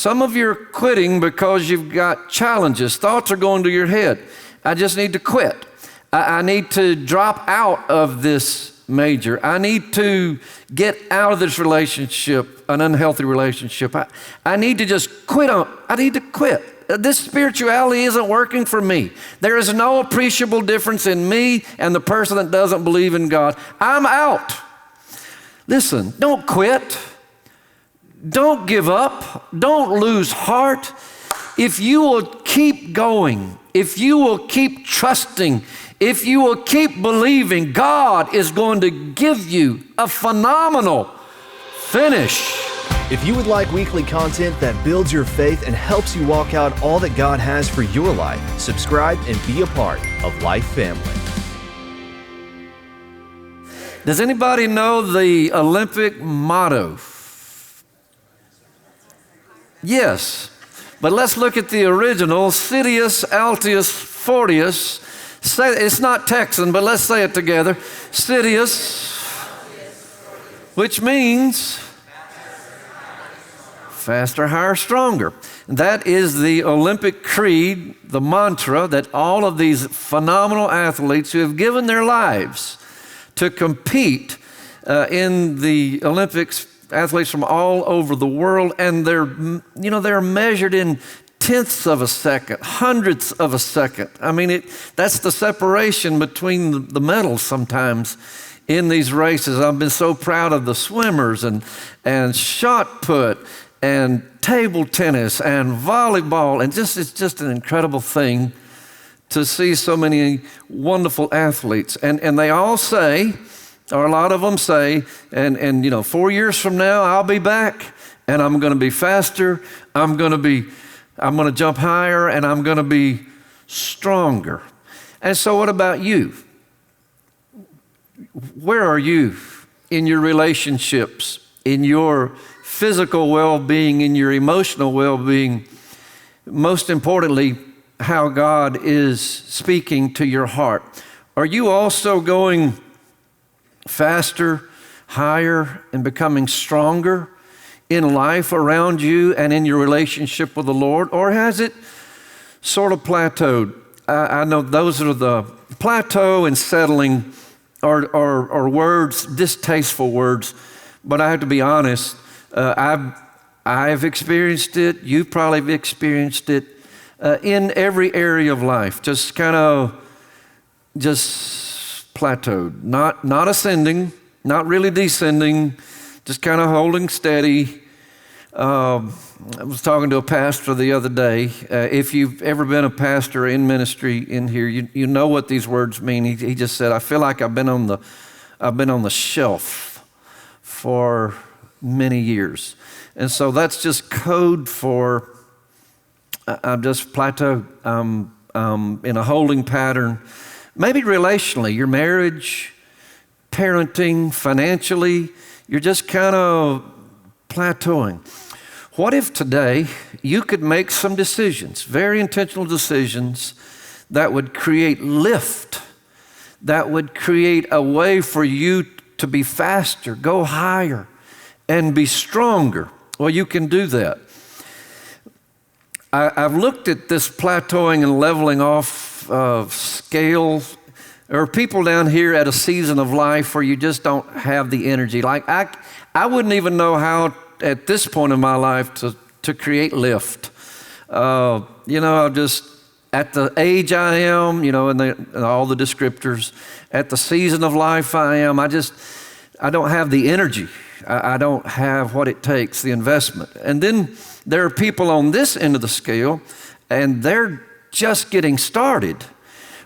Some of you are quitting because you've got challenges. Thoughts are going to your head. I just need to quit. I need to drop out of this major. I need to get out of this relationship, an unhealthy relationship. I need to just quit I need to quit. This spirituality isn't working for me. There is no appreciable difference in me and the person that doesn't believe in God. I'm out. Listen, don't quit. Don't give up. Don't lose heart. If you will keep going, if you will keep trusting, if you will keep believing, God is going to give you a phenomenal finish. If you would like weekly content that builds your faith and helps you walk out all that God has for your life, subscribe and be a part of Life Family. Does anybody know the Olympic motto? Yes, but let's look at the original, Citius Altius Fortius. Say, it's not Texan, but let's say it together. Citius, which means faster, higher, stronger. That is the Olympic creed, the mantra that all of these phenomenal athletes who have given their lives to compete in the Olympics, athletes from all over the world, and they're measured in tenths of a second, hundredths of a second. I mean, that's the separation between the medals sometimes in these races. I've been so proud of the swimmers and shot put and table tennis and volleyball, and it's just an incredible thing to see so many wonderful athletes. And they all say, or a lot of them say, and 4 years from now, I'll be back and I'm going to be faster. I'm going to jump higher and I'm going to be stronger. And so what about you? Where are you in your relationships, in your physical well-being, in your emotional well-being? Most importantly, how God is speaking to your heart. Are you also going faster, higher, and becoming stronger in life around you and in your relationship with the Lord? Or has it sort of plateaued? I know those are the plateau and settling are words, distasteful words, but I have to be honest, I've experienced it, you've probably experienced it in every area of life, just plateaued, not ascending, not really descending, just kind of holding steady. I was talking to a pastor the other day. If you've ever been a pastor in ministry in here, you know what these words mean. He just said, I feel like I've been on the shelf for many years. And so that's just code for I'm just plateaued. In a holding pattern, maybe relationally, your marriage, parenting, financially, you're just kind of plateauing. What if today you could make some decisions, very intentional decisions, that would create lift, that would create a way for you to be faster, go higher, and be stronger? Well, you can do that. I've looked at this plateauing and leveling off scale. There are people down here at a season of life where you just don't have the energy. Like I wouldn't even know how at this point in my life to create lift. I'm just at the age I am, and all the descriptors, at the season of life I am, I don't have the energy. I don't have what it takes, the investment. And then there are people on this end of the scale, and they're just getting started,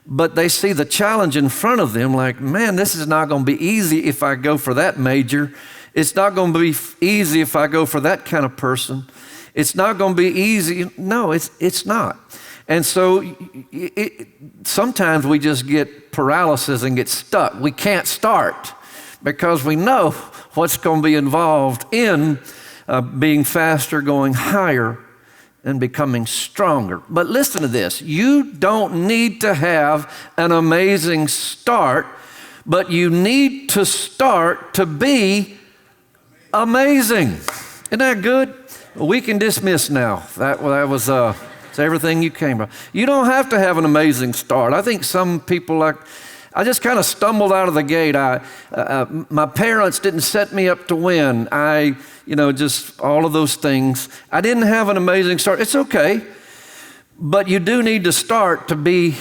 but they see the challenge in front of them like, man, this is not going to be easy if I go for that major. It's not going to be easy if I go for that kind of person. It's not going to be easy. No, it's not. And so sometimes we just get paralysis and get stuck. We can't start because we know what's going to be involved in being faster, going higher, and becoming stronger. But listen to this. You don't need to have an amazing start, but you need to start to be amazing. Isn't that good? We can dismiss now. That was it's everything you came from. You don't have to have an amazing start. I think some people I just kind of stumbled out of the gate. My parents didn't set me up to win. Just all of those things. I didn't have an amazing start. It's okay, but you do need to start to be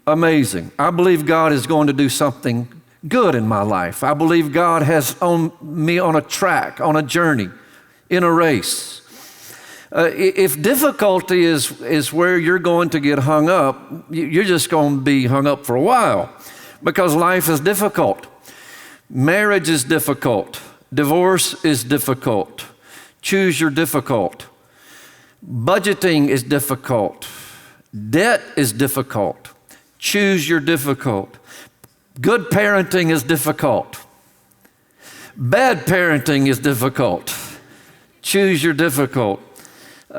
amazing. I believe God is going to do something good in my life. I believe God has me on a track, on a journey, in a race. If difficulty is where you're going to get hung up, you're just going to be hung up for a while because life is difficult. Marriage is difficult. Divorce is difficult. Choose your difficult. Budgeting is difficult. Debt is difficult. Choose your difficult. Good parenting is difficult. Bad parenting is difficult. Choose your difficult.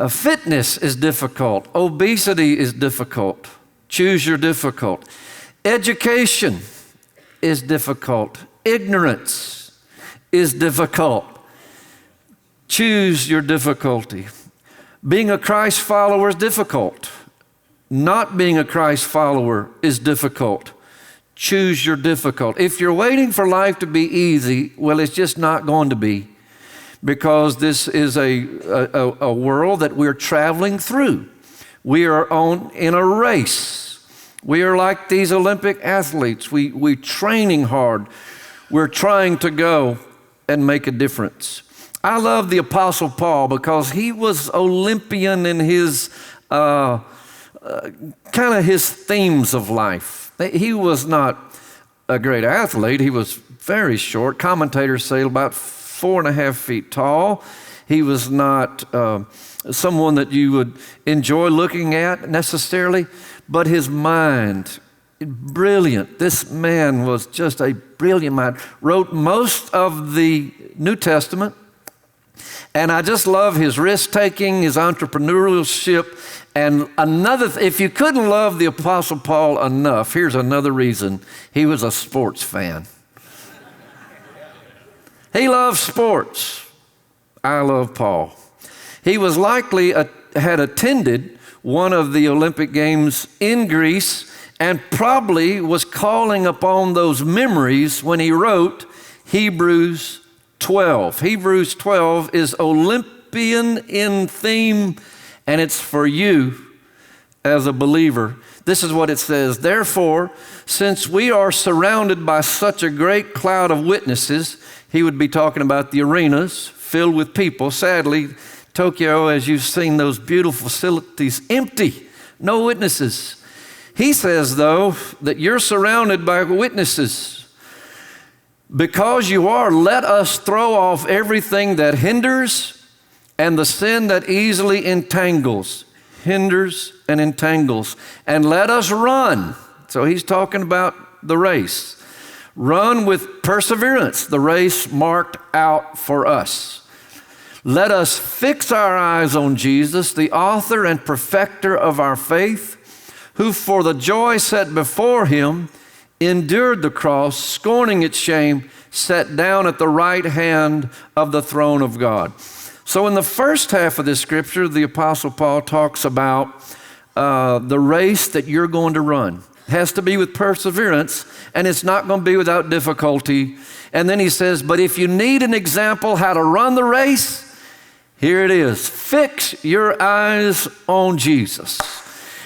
Fitness is difficult. Obesity is difficult. Choose your difficult. Education is difficult. Ignorance is difficult. Choose your difficulty. Being a Christ follower is difficult. Not being a Christ follower is difficult. Choose your difficult. If you're waiting for life to be easy, well, it's just not going to be, because this is a world that we're traveling through. We are in a race. We are like these Olympic athletes. We're training hard. We're trying to go and make a difference. I love the Apostle Paul because he was Olympian in his kind of his themes of life. He was not a great athlete. He was very short. Commentators say about 4.5 feet tall. He was not someone that you would enjoy looking at necessarily, but his mind, brilliant. This man was just a brilliant mind. Wrote most of the New Testament, and I just love his risk-taking, his entrepreneurship. And if you couldn't love the Apostle Paul enough, here's another reason. He was a sports fan. He loved sports. I love Paul. He was likely had attended one of the Olympic Games in Greece and probably was calling upon those memories when he wrote Hebrews 12. Hebrews 12 is Olympian in theme, and it's for you as a believer. This is what it says. Therefore, since we are surrounded by such a great cloud of witnesses, he would be talking about the arenas filled with people. Sadly, Tokyo, as you've seen those beautiful facilities, empty, no witnesses. He says, though, that you're surrounded by witnesses. Because you are, let us throw off everything that hinders and the sin that easily entangles, hinders and entangles, and let us run. So he's talking about the race. Run with perseverance, the race marked out for us. Let us fix our eyes on Jesus, the author and perfecter of our faith, who for the joy set before him endured the cross, scorning its shame, sat down at the right hand of the throne of God. So in the first half of this scripture, the Apostle Paul talks about the race that you're going to run. It has to be with perseverance, and it's not going to be without difficulty. And then he says, but if you need an example how to run the race, here it is. Fix your eyes on Jesus.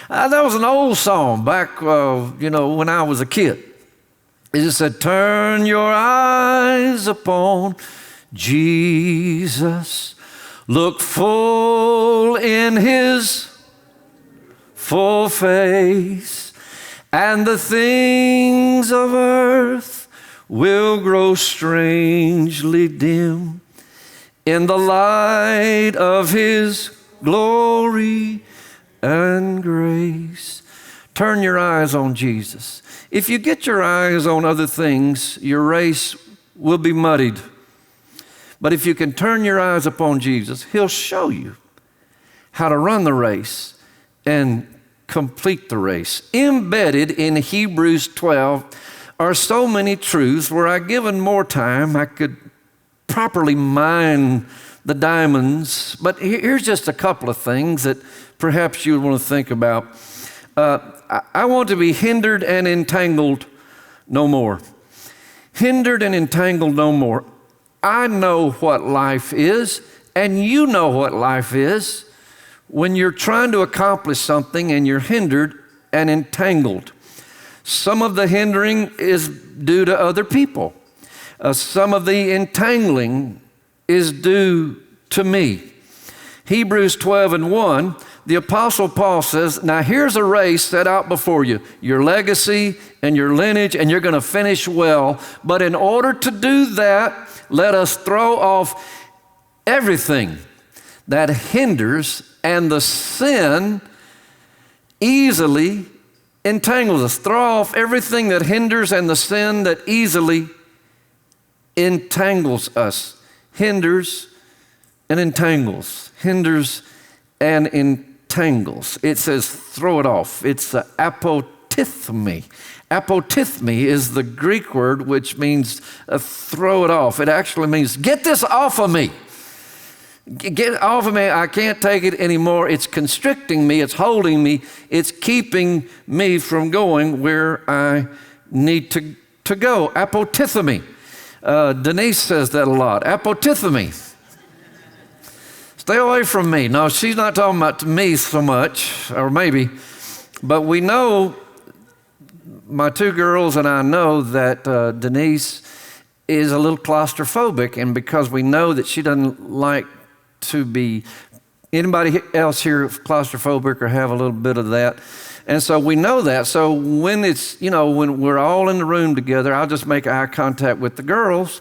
That was an old song back, when I was a kid. It just said, turn your eyes upon Jesus. Look full in his full face, and the things of earth will grow strangely dim in the light of his glory and grace. Turn your eyes on Jesus. If you get your eyes on other things, your race will be muddied. But if you can turn your eyes upon Jesus, he'll show you how to run the race and complete the race. Embedded in Hebrews 12 are so many truths where given more time, I could properly mine the diamonds. But here's just a couple of things that perhaps you want to think about. I want to be hindered and entangled no more. Hindered and entangled no more. I know what life is, and you know what life is when you're trying to accomplish something and you're hindered and entangled. Some of the hindering is due to other people. Some of the entangling is due to me. Hebrews 12:1, the Apostle Paul says, now here's a race set out before you, your legacy and your lineage, and you're going to finish well. But in order to do that, let us throw off everything that hinders and the sin easily entangles us. Throw off everything that hinders and the sin that easily entangles us. Hinders and entangles. Hinders and entangles. It says throw it off. It's apotithmi. Apotithmi is the Greek word which means throw it off. It actually means get this off of me. Get it off of me. I can't take it anymore. It's constricting me. It's holding me. It's keeping me from going where I need to go. Apotithmi. Denise says that a lot. Apotithmi. Stay away from me. No, she's not talking about me so much, or maybe, but we know, my two girls and I know that Denise is a little claustrophobic, and because we know that she doesn't like to be, anybody else here claustrophobic or have a little bit of that? And so we know that. So when it's, when we're all in the room together, I'll just make eye contact with the girls,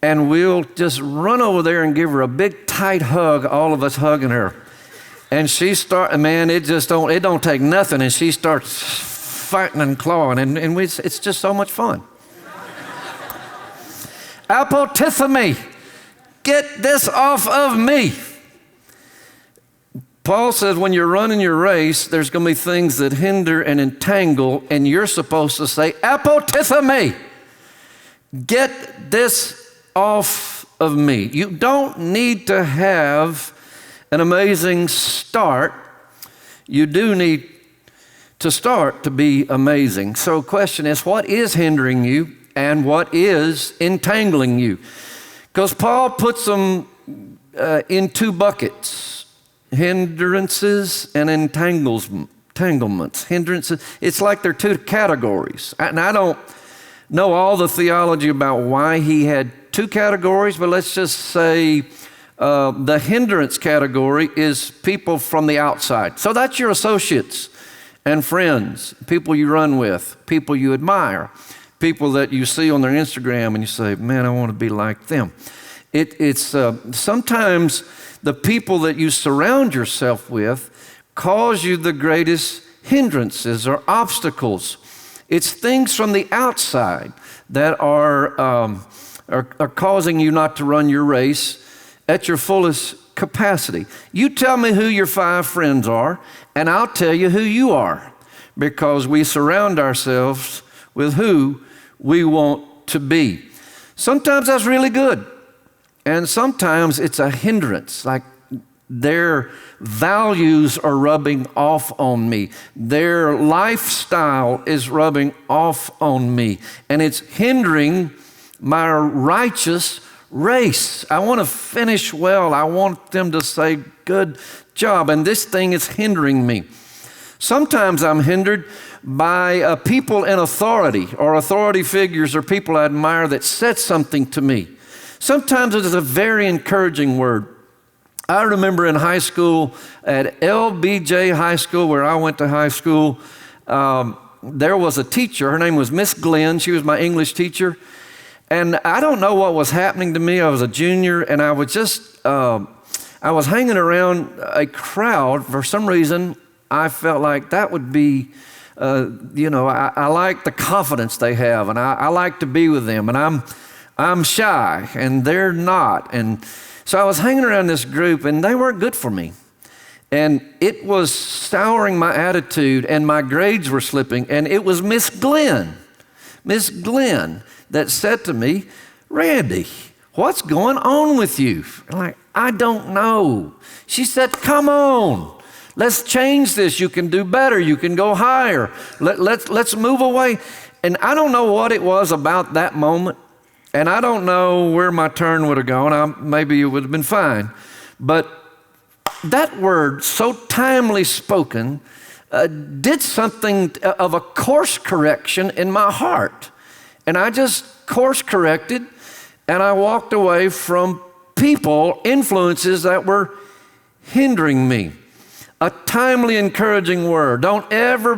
and we'll just run over there and give her a big tight hug, all of us hugging her. And it don't take nothing, and she starts fighting and clawing, and it's just so much fun. Apotithmi. Get this off of me. Paul says when you're running your race, there's going to be things that hinder and entangle, and you're supposed to say, apotithmi. Get this off of me. You don't need to have an amazing start. You do need to start to be amazing. So the question is, what is hindering you and what is entangling you? Because Paul puts them in two buckets, hindrances and entanglements. Hindrances, it's like they're two categories. And I don't know all the theology about why he had two categories, but let's just say the hindrance category is people from the outside. So that's your associates and friends, people you run with, people you admire, people that you see on their Instagram and you say, man, I want to be like them. It's sometimes the people that you surround yourself with cause you the greatest hindrances or obstacles. It's things from the outside that are causing you not to run your race at your fullest capacity. You tell me who your 5 friends are, and I'll tell you who you are, because we surround ourselves with who we want to be. Sometimes that's really good, and sometimes it's a hindrance, like their values are rubbing off on me. Their lifestyle is rubbing off on me, and it's hindering my righteous race. I want to finish well. I want them to say, good job, and this thing is hindering me. Sometimes I'm hindered by people in authority or authority figures or people I admire that said something to me. Sometimes it is a very encouraging word. I remember in high school, at LBJ High School, where I went to high school, there was a teacher. Her name was Miss Glenn. She was my English teacher. And I don't know what was happening to me. I was a junior, and I was hanging around a crowd. For some reason, I felt like that would be, I like the confidence they have, and I like to be with them, and I'm shy, and they're not. And so I was hanging around this group, and they weren't good for me. And it was souring my attitude, and my grades were slipping, and it was Miss Glenn, that said to me, Randy, what's going on with you? I'm like, I don't know. She said, come on. Let's change this. You can do better. You can go higher. Let's move away. And I don't know what it was about that moment. And I don't know where my turn would have gone. Maybe it would have been fine. But that word, so timely spoken, did something of a course correction in my heart. And I just course corrected, and I walked away from people, influences that were hindering me. A timely, encouraging word. Don't ever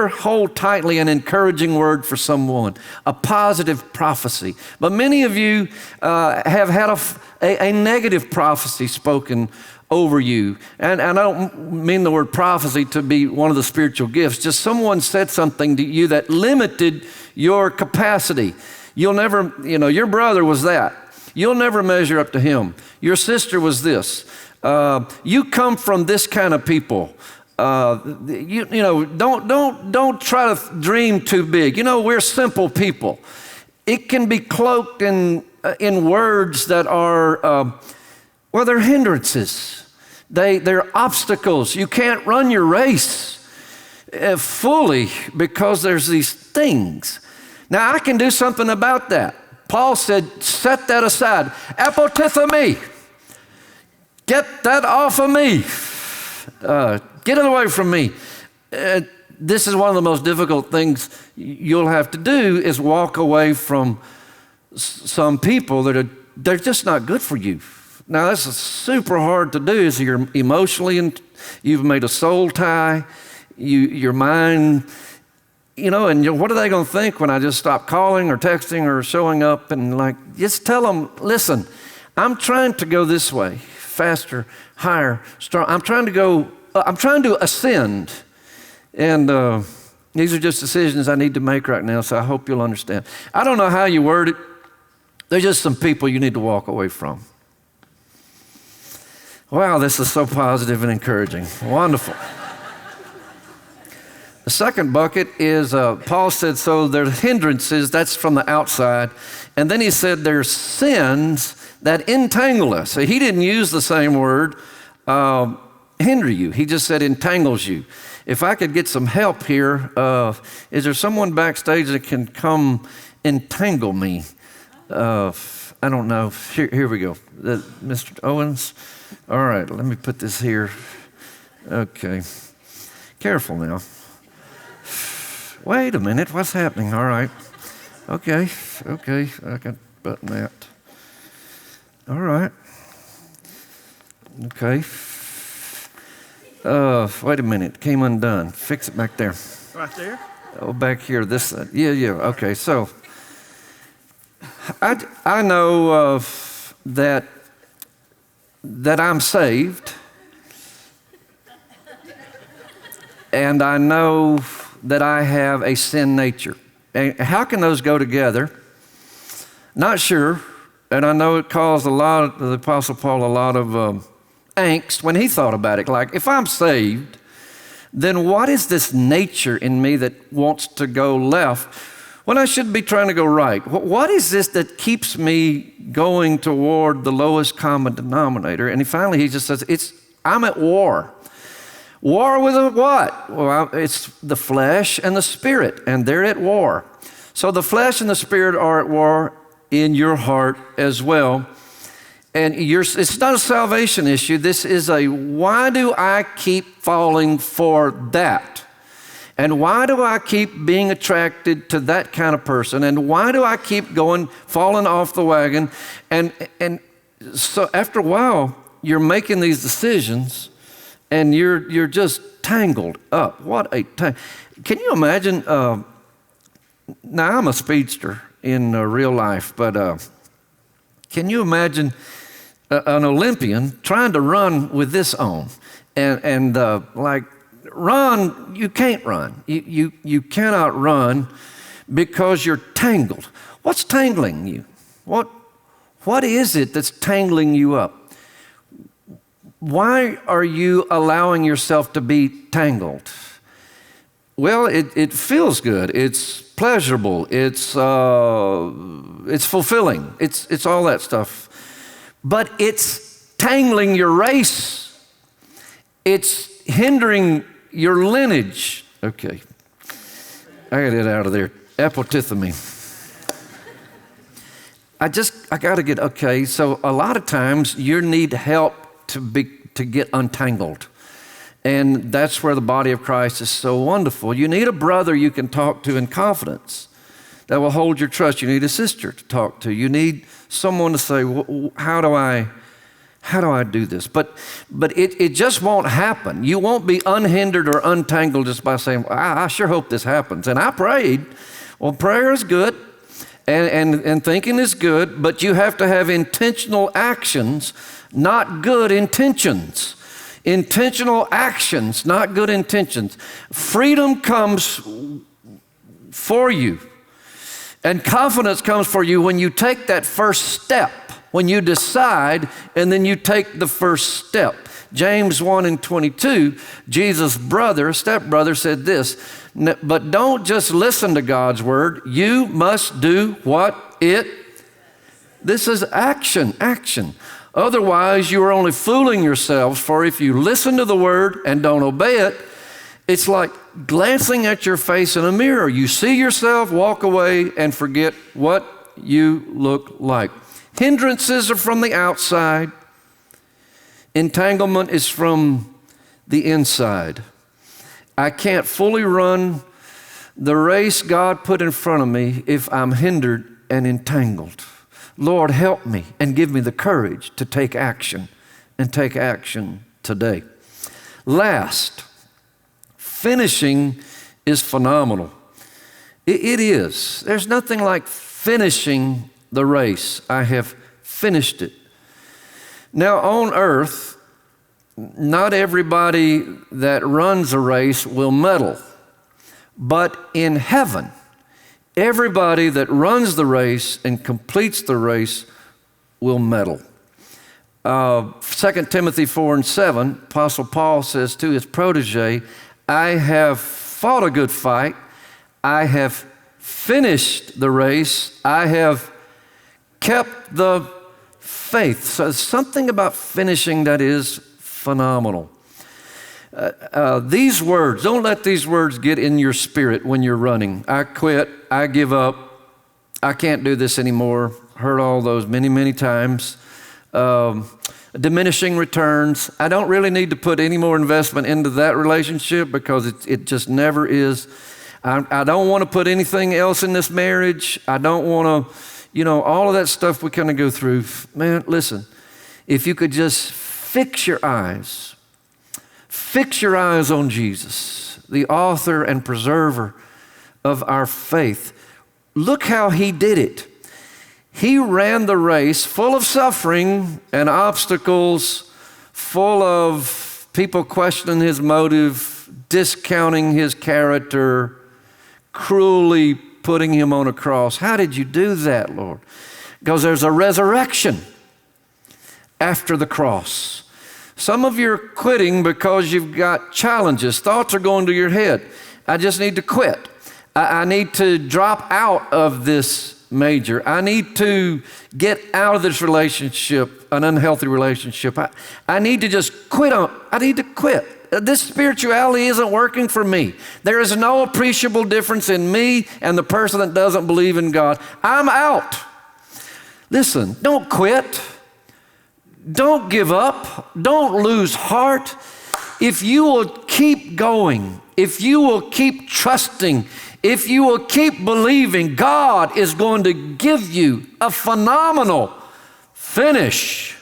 hold tightly an encouraging word for someone, a positive prophecy. But many of you have had a negative prophecy spoken over you. And I don't mean the word prophecy to be one of the spiritual gifts. Just someone said something to you that limited your capacity. You'll never, your brother was that. You'll never measure up to him. Your sister was this. You come from this kind of people. Don't try to dream too big. We're simple people. It can be cloaked in words that are, they're hindrances. They're obstacles. You can't run your race fully because there's these things. Now, I can do something about that. Paul said, set that aside. Apotithemi. Get that off of me. Get it away from me. This is one of the most difficult things you'll have to do is walk away from some people they're just not good for you. Now, that's super hard to do. Is you're emotionally, and you've made a soul tie. Your mind, and what are they going to think when I just stop calling or texting or showing up? And just tell them, listen, I'm trying to go this way, faster, higher, strong. I'm trying to ascend. And these are just decisions I need to make right now, so I hope you'll understand. I don't know how you word it. There's just some people you need to walk away from. Wow, this is so positive and encouraging. Wonderful. The second bucket is, Paul said, so there's hindrances, that's from the outside. And then he said there's sins that entangle us. So he didn't use the same word, hinder you. He just said entangles you. If I could get some help here, is there someone backstage that can come entangle me? I don't know. Here we go. Mr. Owens? All right, let me put this here. Okay. Careful now. Wait a minute, what's happening? All right. Okay, I can button that. All right. Okay. Wait a minute, came undone. Fix it back there. Right there? Oh, back here, this side. Yeah, okay. So, I know that I'm saved, and I know that I have a sin nature. And how can those go together? Not sure. And I know it caused the Apostle Paul a lot of angst when he thought about it. Like, if I'm saved, then what is this nature in me that wants to go left when I should be trying to go right? What is this that keeps me going toward the lowest common denominator? And finally he just says, I'm at war. War with what? Well, it's the flesh and the spirit, and they're at war. So the flesh and the spirit are at war in your heart as well. And it's not a salvation issue. This is why do I keep falling for that? And why do I keep being attracted to that kind of person? And why do I keep falling off the wagon? And so after a while, you're making these decisions, and you're just tangled up. What a can you imagine? Now I'm a speedster in real life, but can you imagine an Olympian trying to run with this on, and run? You can't run. You cannot run because you're tangled. What's tangling you? What is it that's tangling you up? Why are you allowing yourself to be tangled? Well, it feels good. It's pleasurable. It's fulfilling. It's all that stuff. But it's tangling your race. It's hindering your lineage. Okay. I got it out of there. Apotithemy. I got to get, okay, so a lot of times you need help to get untangled. And that's where the body of Christ is so wonderful. You need a brother you can talk to in confidence that will hold your trust. You need a sister to talk to. You need someone to say, well, how do I do this? But it just won't happen. You won't be unhindered or untangled just by saying, well, I sure hope this happens. And I prayed. Well, prayer is good and thinking is good, but you have to have intentional actions, not good intentions. Intentional actions, not good intentions. Freedom comes for you, and confidence comes for you when you take that first step, when you decide, and then you take the first step. James 1:22, Jesus' stepbrother said this, but don't just listen to God's word, you must do what this is action. Otherwise, you are only fooling yourselves, for if you listen to the word and don't obey it, it's like glancing at your face in a mirror. You see yourself, walk away, and forget what you look like. Hindrances are from the outside. Entanglement is from the inside. I can't fully run the race God put in front of me if I'm hindered and entangled. Lord, help me and give me the courage to take action and take action today. Last, finishing is phenomenal. It is. There's nothing like finishing the race. I have finished it. Now on earth, not everybody that runs a race will medal, but in heaven, everybody that runs the race and completes the race will medal. 2 Timothy 4:7, Apostle Paul says to his protege, I have fought a good fight. I have finished the race. I have kept the faith. So there's something about finishing that is phenomenal. These words, don't let these words get in your spirit when you're running. I quit, I give up, I can't do this anymore. Heard all those many, many times. Diminishing returns. I don't really need to put any more investment into that relationship because it just never is. I don't want to put anything else in this marriage. I don't want to, all of that stuff we kind of go through. Man, listen, if you could just fix your eyes on Jesus, the author and preserver of our faith. Look how he did it. He ran the race full of suffering and obstacles, full of people questioning his motive, discounting his character, cruelly putting him on a cross. How did you do that, Lord? Because there's a resurrection after the cross. Some of you are quitting because you've got challenges. Thoughts are going to your head. I just need to quit. I need to drop out of this major. I need to get out of this relationship, an unhealthy relationship. I need to just quit. I need to quit. This spirituality isn't working for me. There is no appreciable difference in me and the person that doesn't believe in God. I'm out. Listen, don't quit. Don't give up. Don't lose heart. If you will keep going, if you will keep trusting, if you will keep believing, God is going to give you a phenomenal finish.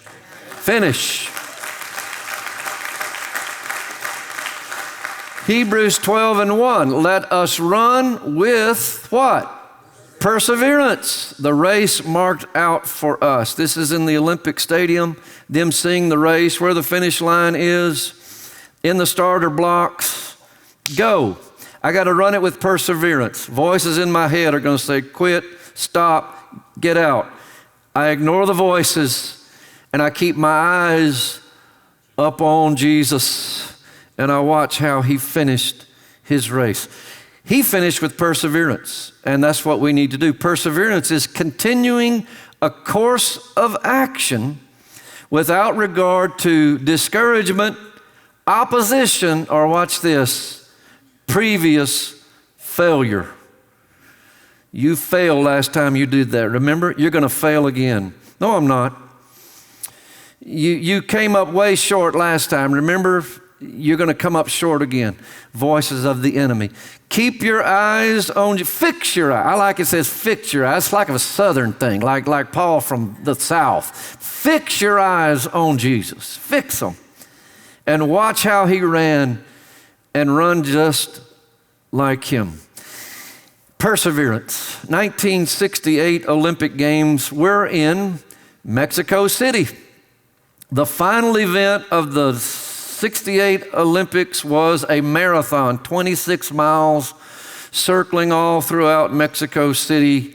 Hebrews 12:1, let us run with what? Perseverance, the race marked out for us. This is in the Olympic Stadium, them seeing the race, where the finish line is, in the starter blocks. Go. I got to run it with perseverance. Voices in my head are going to say, quit, stop, get out. I ignore the voices and I keep my eyes up on Jesus and I watch how he finished his race. He finished with perseverance, and that's what we need to do. Perseverance is continuing a course of action without regard to discouragement, opposition, or watch this, previous failure. You failed last time you did that. Remember, you're going to fail again. No, I'm not. You came up way short last time. Remember, you're going to come up short again. Voices of the enemy. Keep your eyes on you. Fix your eye. I like it says fix your eyes. It's like a southern thing, like Paul from the South. Fix your eyes on Jesus. Fix them. And watch how he ran and run just like him. Perseverance. 1968 Olympic Games were in Mexico City. The final event of the 68 Olympics was a marathon, 26 miles, circling all throughout Mexico City.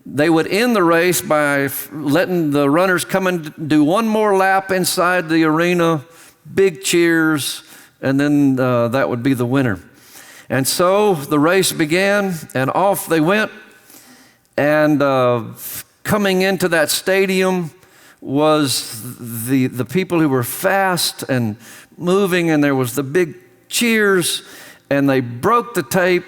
They would end the race by letting the runners come and do one more lap inside the arena, big cheers, and then that would be the winner. And so the race began, and off they went. And coming into that stadium was the people who were fast and moving, and there was the big cheers, and they broke the tape.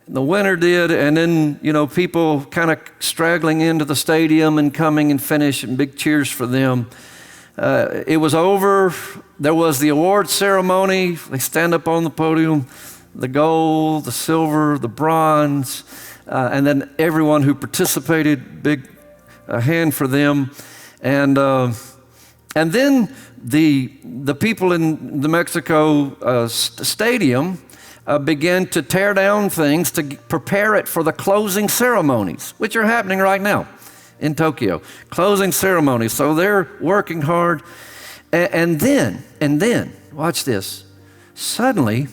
The winner did, and then, people kind of straggling into the stadium and coming and finishing, big cheers for them. It was over. There was the award ceremony. They stand up on the podium, the gold, the silver, the bronze, and then everyone who participated, big hand for them. And then the people in the Mexico stadium began to tear down things to prepare it for the closing ceremonies, which are happening right now in Tokyo. Closing ceremonies. So they're working hard. And then, watch this. Suddenly,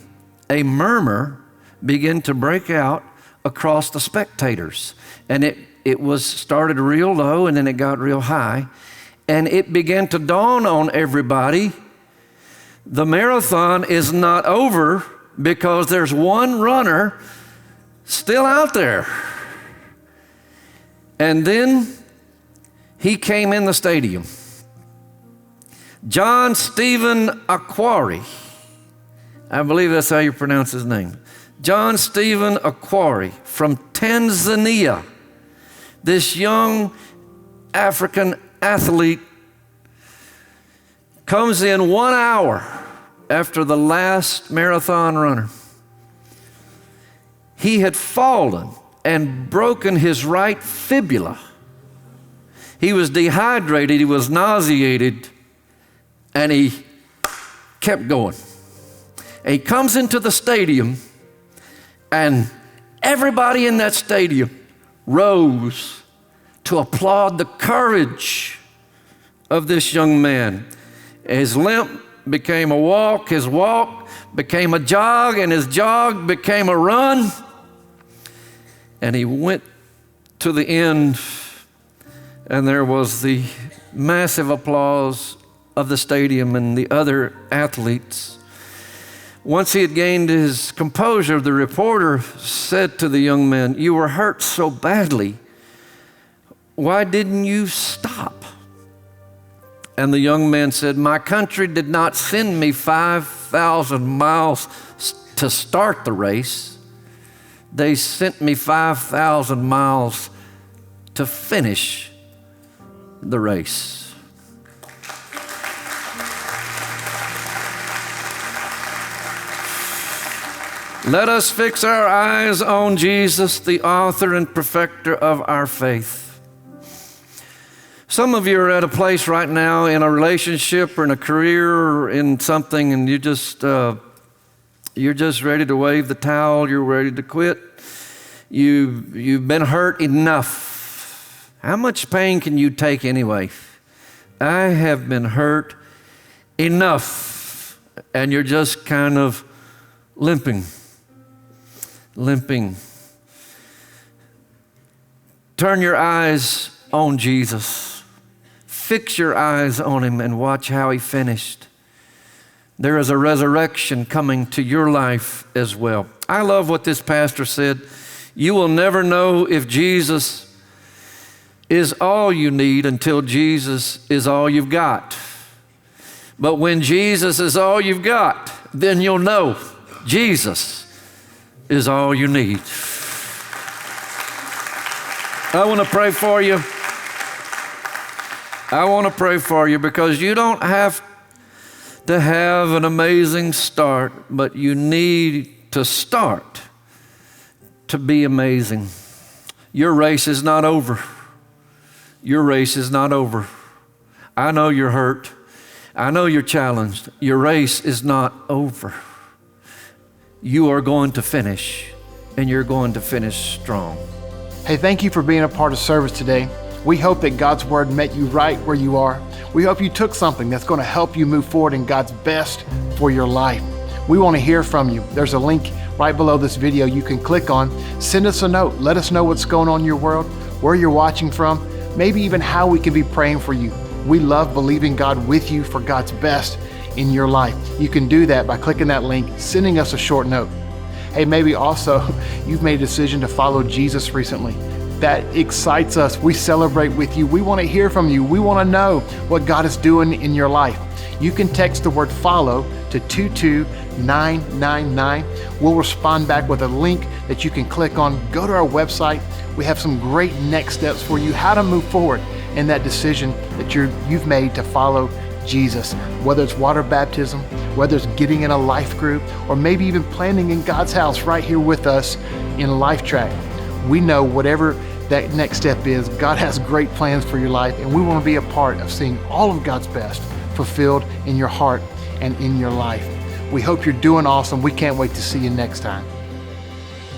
a murmur began to break out across the spectators. And it was started real low, and then it got real high. And it began to dawn on everybody, the marathon is not over because there's one runner still out there. And then he came in the stadium. John Stephen Aquari. I believe that's how you pronounce his name. John Stephen Aquari from Tanzania. This young African athlete comes in 1 hour after the last marathon runner. He had fallen and broken his right fibula. He was dehydrated, he was nauseated, and he kept going. And he comes into the stadium, and everybody in that stadium rose to applaud the courage of this young man. His limp became a walk, his walk became a jog, and his jog became a run. And he went to the end, and there was the massive applause of the stadium and the other athletes. Once he had gained his composure, the reporter said to the young man, "You were hurt so badly. Why didn't you stop?" And the young man said, "My country did not send me 5,000 miles to start the race. They sent me 5,000 miles to finish the race." Let us fix our eyes on Jesus, the author and perfecter of our faith. Some of you are at a place right now in a relationship or in a career or in something, and you're just ready to wave the towel. You're ready to quit. You've been hurt enough. How much pain can you take anyway? I have been hurt enough, and you're just kind of limping. Turn your eyes on Jesus. Fix your eyes on him and watch how he finished. there is a resurrection coming to your life as well. I love what this pastor said. You will never know if Jesus is all you need until Jesus is all you've got. But when Jesus is all you've got, then you'll know Jesus is all you need. I want to pray for you. I want to pray for you because you don't have to have an amazing start, but you need to start to be amazing. Your race is not over. Your race is not over. I know you're hurt. I know you're challenged. Your race is not over. You are going to finish, and you're going to finish strong. Hey, thank you for being a part of service today. We hope that God's word met you right where you are. We hope you took something that's going to help you move forward in God's best for your life. We want to hear from you. There's a link right below this video you can click on. Send us a note. Let us know what's going on in your world, where you're watching from, maybe even how we can be praying for you. We love believing God with you for God's best in your life. You can do that by clicking that link, sending us a short note. Hey, maybe also you've made a decision to follow Jesus recently. That excites us. We celebrate with you. We want to hear from you. We want to know what God is doing in your life. You can text the word follow to 22999. We'll respond back with a link that you can click on. Go to our website. We have some great next steps for you, how to move forward in that decision that you've made to follow Jesus. Whether it's water baptism, whether it's getting in a life group, or maybe even planning in God's house right here with us in Life Track. We know whatever that next step is, God has great plans for your life, and we want to be a part of seeing all of God's best fulfilled in your heart and in your life. We hope you're doing awesome. We can't wait to see you next time.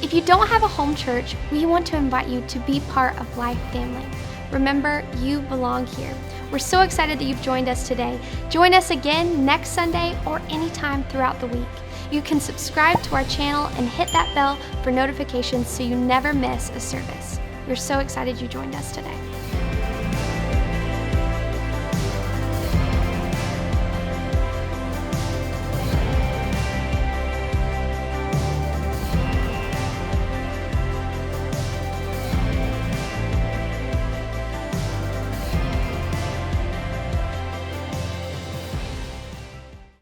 If you don't have a home church, we want to invite you to be part of Life Family. Remember, you belong here. We're so excited that you've joined us today. Join us again next Sunday or anytime throughout the week. You can subscribe to our channel and hit that bell for notifications so you never miss a service. We're so excited you joined us today.